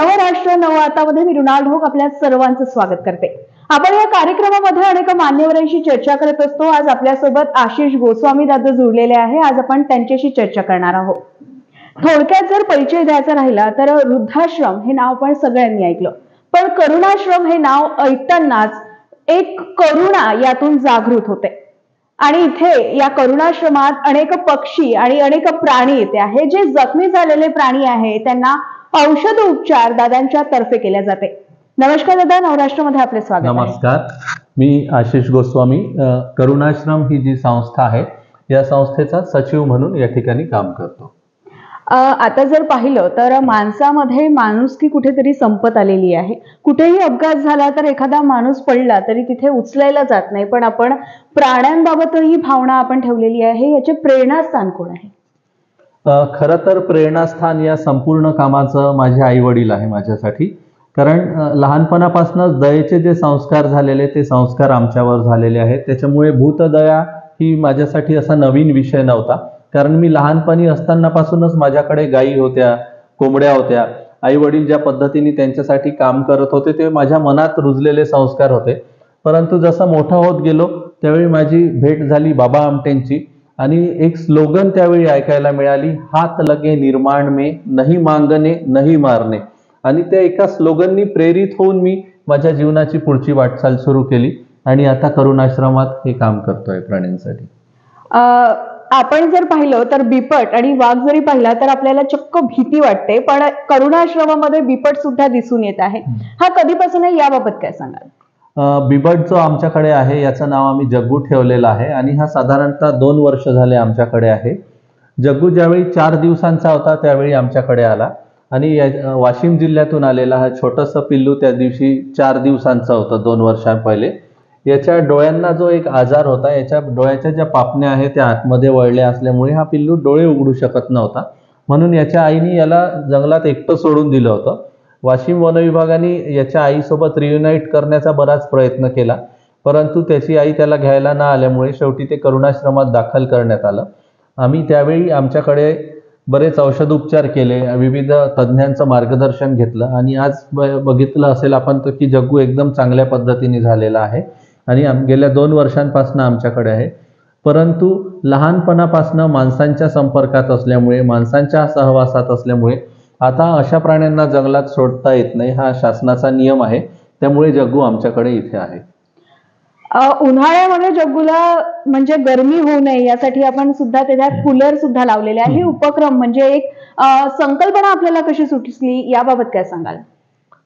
नवराष्ट्र नववार्तामध्ये मी मृणाल ढोक आपल्या सर्वांचं स्वागत करते। आपण या कार्यक्रमामध्ये अनेक मान्यवरांशी चर्चा करत असतो। आज आपल्यासोबत आशिष गोस्वामी दादा जुळलेले आहे। आज आपण त्यांच्याशी चर्चा करणार आहोत। थोडक्यात जर परिचय द्यायचा राहिला तर वृद्धाश्रम हे नाव आपण सगळ्यांनी ऐकलं, पण करुणाश्रम हे नाव ऐकतानाच एक करुणा यातून जागृत होते आणि इथे या करुणाश्रमात अनेक पक्षी आणि अनेक प्राणी येते आहे। जे जखमी झालेले प्राणी आहे त्यांना औषध उपचार दादांच्या तर्फे केल्या जाते। नमस्कार दादा, नवराष्ट्रमध्ये आपले स्वागत आहे। नमस्कार, मी आशिष गोस्वामी। करुणाश्रम ही जी संस्था आहे या संस्थेचा सचिव म्हणून या ठिकाणी काम करतो। आता जर पाहिलं तर माणसामध्ये माणुसकी कुठेतरी संपत आलेली आहे। कुठेही अपघात झाला तर एखादा माणूस पडला तरी तिथे उचलायला जात नाही, पण आपण प्राण्यांबाबतही भावना आपण ठेवलेली आहे। याचे प्रेरणास्थान कोण आहे? खरं तर प्रेरणास्थान या संपूर्ण कामाचं माझे आई वडील आहे माझ्यासाठी। कारण लहानपणापासूनच दयेचे जे संस्कार झालेले ते संस्कार आमच्यावर झालेले आहेत। त्याच्यामुळे भूतदया ही माझ्यासाठी असा नवीन विषय नव्हता। कारण मी लहानपणी असतानापासूनच माझ्याकडे गायी होत्या, कोंबड्या होत्या। आई वडील ज्या पद्धतीने त्यांच्यासाठी काम करत होते ते माझ्या मनात रुजलेले संस्कार होते। परंतु जसं मोठा होत गेलो त्यावेळी माझी भेट झाली बाबा आमटेंची आणि एक स्लोगन त्यावेळी ऐकायला मिळाली, हात लगे निर्माण में, नहीं मांगने नहीं मारने। आणि त्या एका स्लोगननी प्रेरित होऊन मी माझ्या जीवनाची पुढची वाटचाल सुरू केली आणि आता करुणाश्रमात हे काम करतोय प्राण्यांसाठी। आपण जर पाहिलं तर बिबट आणि वाघ जरी पाहिला तर आपल्याला चक्क भीती वाटते, पण करुणाश्रमामध्ये बिबट सुद्धा दिसून येत आहे। हा कधीपासून आहे, याबाबत काय सांगाल? बिबट जो आमच्याकडे आहे याचं नाव आम्ही जग्गू ठेवलेलं आहे आणि हा साधारणतः 2 वर्ष झाले आमच्याकडे आहे। जग्गू ज्यावेळी 4 दिवसांचा होता त्यावेळी आमच्याकडे आला आणि वाशिम जिल्ह्यातून आलेला हा छोटंसं पिल्लू त्या दिवशी 4 दिवसांचा होता 2 वर्षांपहिले। याच्या डोळ्यांना जो एक आजार होता, याच्या डोळ्याच्या ज्या पापण्या आहेत त्या आतमध्ये वळल्या असल्यामुळे हा पिल्लू डोळे उघडू शकत नव्हता। म्हणून याच्या आईने याला जंगलात एकटं सोडून दिलं होतं। वाशिम वन विभागाने याच्या आईसोबत रियुनाईट करण्याचा बराच प्रयत्न केला, परंतु त्याची आई त्याला घ्यायला न आल्यामुळे शेवटी ते करुणाश्रमात दाखल करण्यात आलं। आम्ही त्यावेळी आमच्याकडे बरेच औषधोपचार केले, विविध तज्ज्ञांचं मार्गदर्शन घेतलं आणि आज बघितलं असेल आपण तर की जग्गू एकदम चांगल्या पद्धतीने झालेला आहे आणि गेल्या 2 वर्षांपासून आमच्याकडे आहे। परंतु लहानपणापासून माणसांच्या संपर्कात असल्यामुळे, माणसांच्या सहवासात असल्यामुळे आता अशा प्राण्यांना जंगलात सोडता येत नाही, हा शासनाचा नियम आहे। त्यामुळे जग्गू आमच्याकडे इथे आहे। उन्हाळ्यामध्ये जग्गूला म्हणजे गरमी होऊ नये यासाठी आपण सुद्धा त्याच्यात कूलर सुद्धा लावलेले आहे। हे उपक्रम म्हणजे एक संकल्पना आपल्याला कशी सुचली, याबाबत काय सांगाल?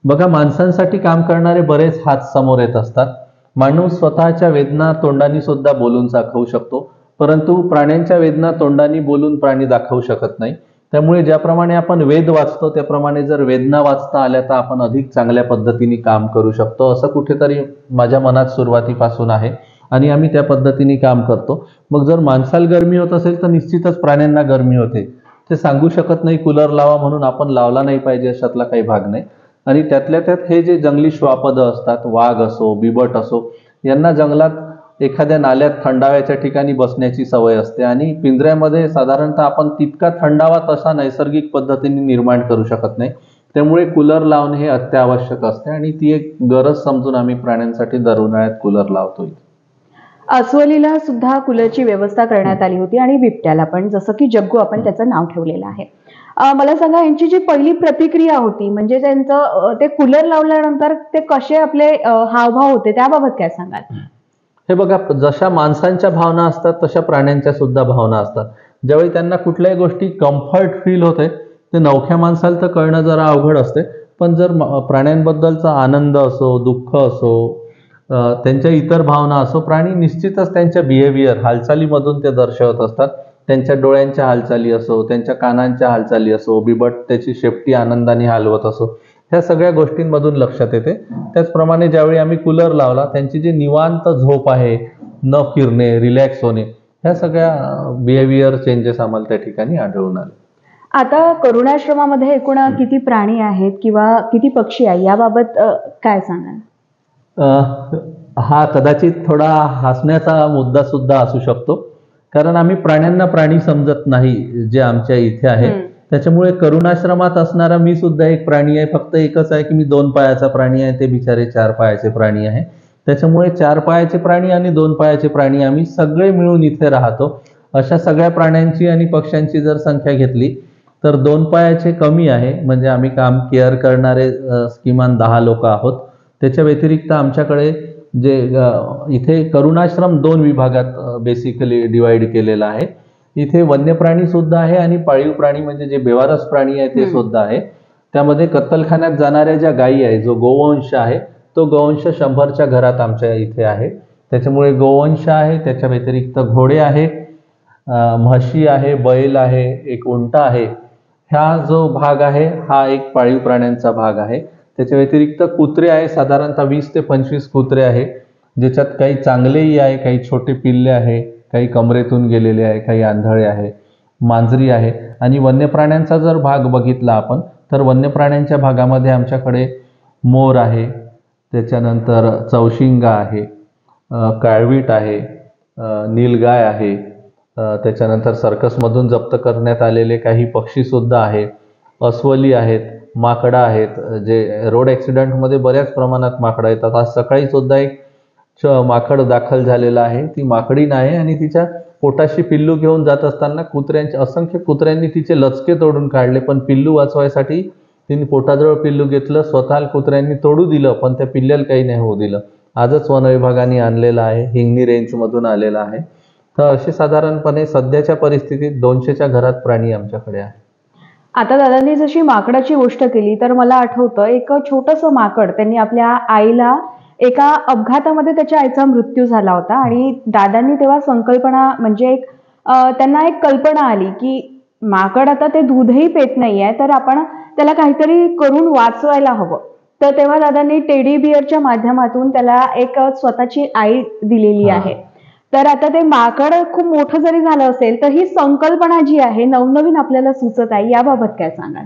बघा, माणसांसाठी काम करणारे बरेच हात समोर येत असतात। माणूस स्वतःच्या वेदना तोंडानी सुद्धा बोलून दाखवू शकतो, परंतु प्राण्यांच्या वेदना तोंडानी बोलून प्राणी दाखवू शकत नाही। त्यामुळे ज्याप्रमाणे आपण वेद वाचतो त्याप्रमाणे जर वेदना वाचता आल्या तर आपण अधिक चांगल्या पद्धतीने काम करू शकतो, असं कुठेतरी माझ्या मनात सुरुवातीपासून आहे आणि आम्ही त्या पद्धतीने काम करतो। मग जर माणसाला गरमी होत असेल तर निश्चितच प्राण्यांना गरमी होते। ते सांगू शकत नाही कूलर लावा म्हणून आपण लावला नाही पाहिजे अशातला काही भाग नाही। आणि त्यातल्या त्यात हे जे जंगली श्वापदं असतात, वाघ असो, बिबट असो, यांना जंगलात एखाद्या नाल्यात थंडाव्याच्या ठिकाणी बसण्याची सवय असते आणि पिंजऱ्यामध्ये साधारणतः आपण तितका थंडावा तसा नैसर्गिक पद्धतीने निर्माण करू शकत नाही। त्यामुळे कूलर लावणे हे अत्यावश्यक असते आणि ती एक गरज समजून आम्ही प्राण्यांसाठी दर उन्हाळ्यात कूलर लावतोय। अस्वलीला सुद्धा कूलरची व्यवस्था करण्यात आली होती आणि बिबट्याला पण, जसं की जग्गू आपण त्याचं नाव ठेवलेलं आहे। मला सांगा, यांची जी पहिली प्रतिक्रिया होती म्हणजे त्यांचं ते कूलर लावल्यानंतर ते कसे आपले हावभाव होते, त्याबाबत काय सांगाल? हे बघा, जशा माणसांच्या भावना असतात तशा प्राण्यांच्या सुद्धा भावना असतात। ज्यावेळी त्यांना कुठल्याही गोष्टी कम्फर्ट फील होते ते नवख्या माणसाला तर कळणं जरा अवघड असते, पण जर प्राण्यांबद्दलचा आनंद असो, दुःख असो, त्यांच्या इतर भावना असो, प्राणी निश्चितच त्यांच्या बिहेवियर हालचालीमधून ते दर्शवत असतात। त्यांच्या डोळ्यांच्या हालचाली असो, त्यांच्या कानांच्या हालचाली असो, बिबट त्याची शेपटी आनंदाने हलवत असो, ह्या सगळ्या गोष्टींमधून लक्षात येते। त्याचप्रमाणे ज्यावेळी आम्ही कूलर लावला त्यांची जी निवांत झोप आहे, न फिरणे, रिलॅक्स होणे, ह्या सगळ्या बिहेवियर चेंजेस आम्हाला त्या ठिकाणी आढळून आले। आता करुणाश्रमामध्ये एकूण किती प्राणी आहेत किंवा किती पक्षी आहे, याबाबत काय सांगाल? हा कदाचित थोडा हसण्याचा मुद्दा सुद्धा असू शकतो, कारण आम्ही प्राण्यांना प्राणी समजत नाही जे आमच्या इथे आहेत। त्याच्यामुळे करुणाश्रमात असणारा मी सुद्धा एक प्राणी आहे. फक्त एकच आहे की मी 2 पायाचा प्राणी आहे, ते बिचारे 4 पायाचे प्राणी आहे. त्याच्यामुळे 4 पायाचे प्राणी आणि 2 पायाचे प्राणी आम्ही सगळे मिळून इथे राहतो. अशा सगळ्या प्राण्यांची आणि पक्ष्यांची जर संख्या घेतली तर 2 पायाचे कमी आहे, म्हणजे आम्ही काम केअर करणारे किमान 10 लोक आहोत. त्याच्या व्यतिरिक्त आमच्याकडे जे इथे करुणाश्रम 2 विभागात बेसिकली डिवाइड केलेला आहे. इथे वन्यप्राणी सुद्धा आहे आणि पाळीव प्राणी म्हणजे जे बेवारस प्राणी आहे ते सुद्धा आहे. त्यामध्ये कत्तलखान्यात जाणाऱ्या ज्या गायी आहे, जो गोवंश आहे, तो गोवंश 100च्या घरात आमच्या इथे आहे. त्याच्यामुळे गोवंश आहे, त्याच्या व्यतिरिक्त घोडे आहे, म्हशी आहे, बैल आहे, एक उंट आहे. हा जो भाग आहे हा एक पाळीव प्राण्यांचा भाग आहे. त्याच्या व्यतिरिक्त कुत्रे आहे, साधारणतः 20 ते 25 कुत्रे आहे, ज्याच्यात काही चांगलेही आहे, काही छोटे पिल्ले आहे, काही कमरेतून गेलेले आहे, काही आंधळे आहे, मांजरी आहे. आणि वन्यप्राण्यांचा जर भाग बघितला आपण तर वन्यप्राण्यांच्या भागामध्ये आमच्याकडे मोर आहे, त्याच्यानंतर चौशिंगा आहे, काळवीट आहे, नीलगाय आहे, त्याच्यानंतर सर्कसमधून जप्त करण्यात आलेले काही पक्षीसुद्धा आहे, अस्वली आहेत, माकडं आहेत. जे रोड ॲक्सिडेंटमध्ये बऱ्याच प्रमाणात माकडं येतात. आज सकाळी सुद्धा एक माकड दाखल झालेला आहे. ती माकडीण आहे आणि तिच्या पोटाशी पिल्लू घेऊन जात असताना असंख्य कुत्र्यांनी तिचे लचके तोडून काढले, पण पिल्लू वाचवायसाठी तिने पोटाजवळ पिल्लू घेतलं. स्वतः कुत्र्यांनी तोडू दिलं, पण त्या पिल्ल्याला काही नाही होऊ दिलं. आजच वन विभागाने आणलेलं आहे, हिंगणी रेंजमधून आलेला आहे. तर असे साधारणपणे सध्याच्या परिस्थितीत 200च्या घरात प्राणी आमच्याकडे आहे. आता दादांनी जशी माकडाची गोष्ट केली तर मला आठवतं एक छोटंसं माकड, त्यांनी आपल्या आईला एका अपघातामध्ये त्याच्या आईचा मृत्यू झाला होता आणि दादांनी तेव्हा संकल्पना म्हणजे त्यांना एक कल्पना आली की माकड आता ते दूधही पेत नाहीये, तर आपण त्याला काहीतरी करून वाचवायला हवं. तर तेव्हा दादांनी टेडी बिअरच्या माध्यमातून त्याला एक स्वतःची आई दिलेली आहे. तर आता ते माकड खूप मोठं जरी झालं असेल तर ही संकल्पना जी आहे नवनवीन आपल्याला सुचत आहे, याबाबत काय सांगाल?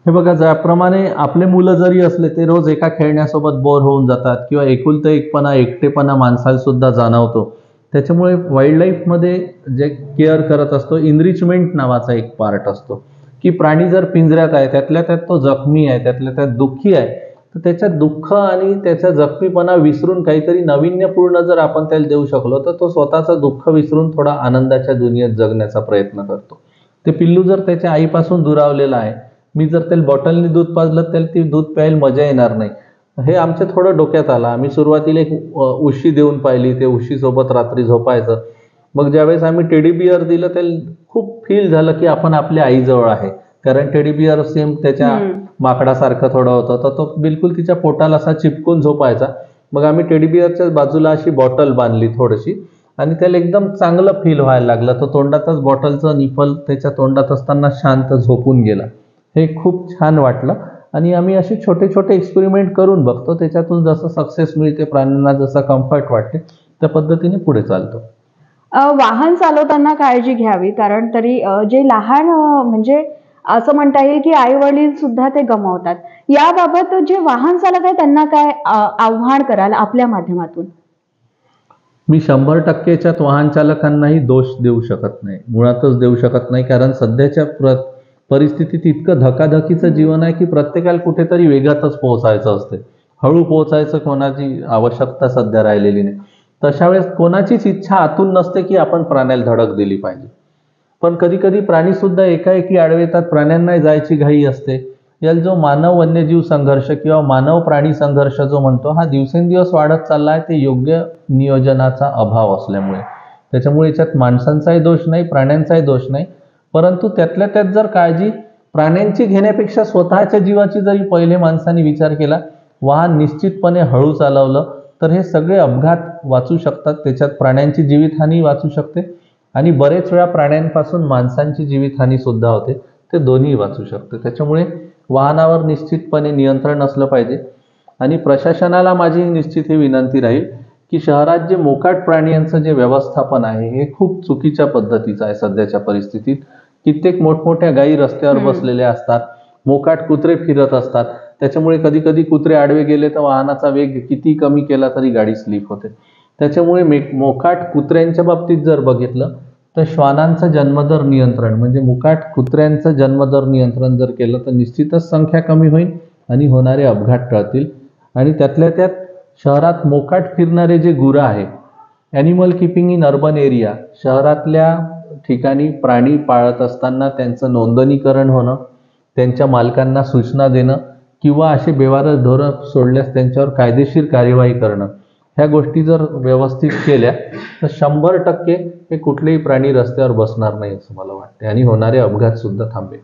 हे बघा, ज्याप्रमाणे आपले मुलं जरी असले ते रोज एका खेळण्यासोबत बोर होऊन जातात किंवा एकुलता एकपणा, एकटेपणा माणसाला सुद्धा जाणवतो. त्याच्यामुळे वाईल्ड लाईफमध्ये जे केअर करत असतो, इनरिचमेंट नावाचा एक पार्ट असतो की प्राणी जर पिंजऱ्यात आहे, त्यातल्या त्यात तो जखमी आहे, त्यातल्या त्यात दुःखी आहे, तर त्याच्या दुःख आणि त्याचा जखमीपणा विसरून काहीतरी नाविन्यपूर्ण जर आपण त्याला देऊ शकलो तर तो स्वतःचं दुःख विसरून थोडा आनंदाच्या दुनियेत जगण्याचा प्रयत्न करतो. ते पिल्लू जर त्याच्या आईपासून दुरावलेलं आहे, मी जर त्याला बॉटलने दूध पाजलं त्याला ती दूध प्यायला मजा येणार नाही. हे आमच्या थोडं डोक्यात आलं. आम्ही सुरुवातीला एक उशी देऊन पाहिली, ते उशीसोबत रात्री झोपायचं. मग ज्यावेळेस आम्ही टेडी बिअर दिलं त्याला खूप फील झालं की आपण आपल्या आईजवळ आहे, कारण टेडी बिअर सेम त्याच्या माकडासारखं थोडं होतं, तर तो बिलकुल तिच्या पोटाला असा चिपकून झोपायचा. मग आम्ही टेडी बिअरच्या बाजूला अशी बॉटल बांधली थोडीशी आणि त्याला एकदम चांगलं फील व्हायला लागलं. तो तोंडातच बॉटलचं निफल त्याच्या तोंडात असताना शांत झोपून गेला. हे खूप छान वाटलं आणि आम्ही असे छोटे छोटे एक्सपेरिमेंट करून बघतो. त्याच्यातून जसं सक्सेस मिळते, प्राण्यांना जसं कम्फर्ट वाटते, त्या पद्धतीने पुढे चालतो. वाहन चालवताना काळजी घ्यावी, कारण तरी जे लहान म्हणजे असं म्हणता येईल की आई वडील सुद्धा ते गमावतात. याबाबत जे वाहन चालक आहे त्यांना काय आव्हान कराल आपल्या माध्यमातून? मी 100%च्यात वाहन चालकांनाही दोष देऊ शकत नाही, मुळातच देऊ शकत नाही. कारण सध्याच्या परिस्थितीत इतकं धकाधकीचं जीवन आहे की प्रत्येकाला कुठेतरी वेगातच पोहोचायचं असते. हळू पोहोचायचं कोणाची आवश्यकता सध्या राहिलेली नाही. तशा वेळेस कोणाचीच इच्छा आतून नसते की आपण प्राण्याला धडक दिली पाहिजे, पण कधी कधी प्राणी सुद्धा एकाएकी आडवे येतात. प्राण्यांना जायची घाई असते. याला जो मानव वन्यजीव संघर्ष किंवा मानव प्राणी संघर्ष जो म्हणतो, हा दिवसेंदिवस वाढत चालला आहे. ते योग्य नियोजनाचा अभाव असल्यामुळे. त्याच्यामुळे याच्यात माणसांचाही दोष नाही, प्राण्यांचाही दोष नाही, परंतु त्यातल्या त्यात जर काळजी प्राण्यांची घेण्यापेक्षा स्वतःच्या जीवाची जरी पहिले माणसांनी विचार केला, वाहन निश्चितपणे हळू चालवलं तर हे सगळे अपघात वाचू शकतात. त्याच्यात प्राण्यांची जीवितहानी वाचू शकते आणि बरेच वेळा प्राण्यांपासून माणसांची जीवितहानी सुद्धा होते, ते दोन्ही वाचू शकते. त्याच्यामुळे वाहनावर निश्चितपणे नियंत्रण असलं पाहिजे. आणि प्रशासनाला माझी निश्चित ही विनंती राहील की शहरात जे मोकाट प्राण्यांचं जे व्यवस्थापन आहे हे खूप चुकीच्या पद्धतीचं आहे. सध्याच्या परिस्थितीत कित्येक मोठमोठ्या गायी रस्त्यावर बसलेल्या असतात, मोकाट कुत्रे फिरत असतात. त्याच्यामुळे कधी कधी कुत्रे आडवे गेले तर वाहनाचा वेग किती कमी केला तरी गाडी स्लिप होते. त्याच्यामुळे मोकाट कुत्र्यांच्या बाबतीत जर बघितलं तर श्वानांचं जन्मदर नियंत्रण म्हणजे मुकाट कुत्र्यांचं जन्मदर नियंत्रण जर केलं तर निश्चितच संख्या कमी होईल आणि होणारे अपघात टळतील. आणि त्यातल्या त्यात शहरात मोकाट फिरणारे जे गुरं आहे, animal keeping in urban area, शहरातल्या ठिकाणी प्राणी पाळत असताना त्यांचं नोंदणीकरण होणं, त्यांच्या मालकांना सूचना देणं किंवा असे बेवारस ढोरं सोडल्यास त्यांच्यावर कायदेशीर कार्यवाही करणं, ह्या गोष्टी जर व्यवस्थित केल्या तर 100% हे कुठलेही प्राणी रस्त्यावर बसणार नाही असं मला वाटते आणि होणारे अपघात सुद्धा थांबेल.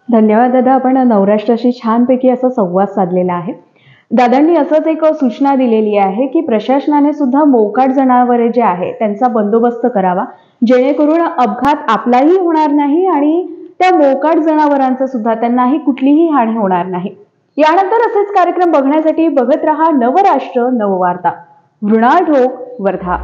धन्यवाद दादा, आपण नवराष्ट्राशी छानपैकी असा संवाद साधलेला आहे. दादांनी असंच एक सूचना दिलेली आहे की प्रशासनाने सुद्धा मोकाट जनावरे जे आहे त्यांचा बंदोबस्त करावा, जेणेकरून अपघात आपलाही होणार नाही आणि त्या मोकाट जनावरांचा सुद्धा त्यांनाही कुठलीही हानी होणार नाही. यानंतर असेच कार्यक्रम बघण्यासाठी बघत रहा नवराष्ट्र नववार्ता. मृणाल ढोक, वर्धा.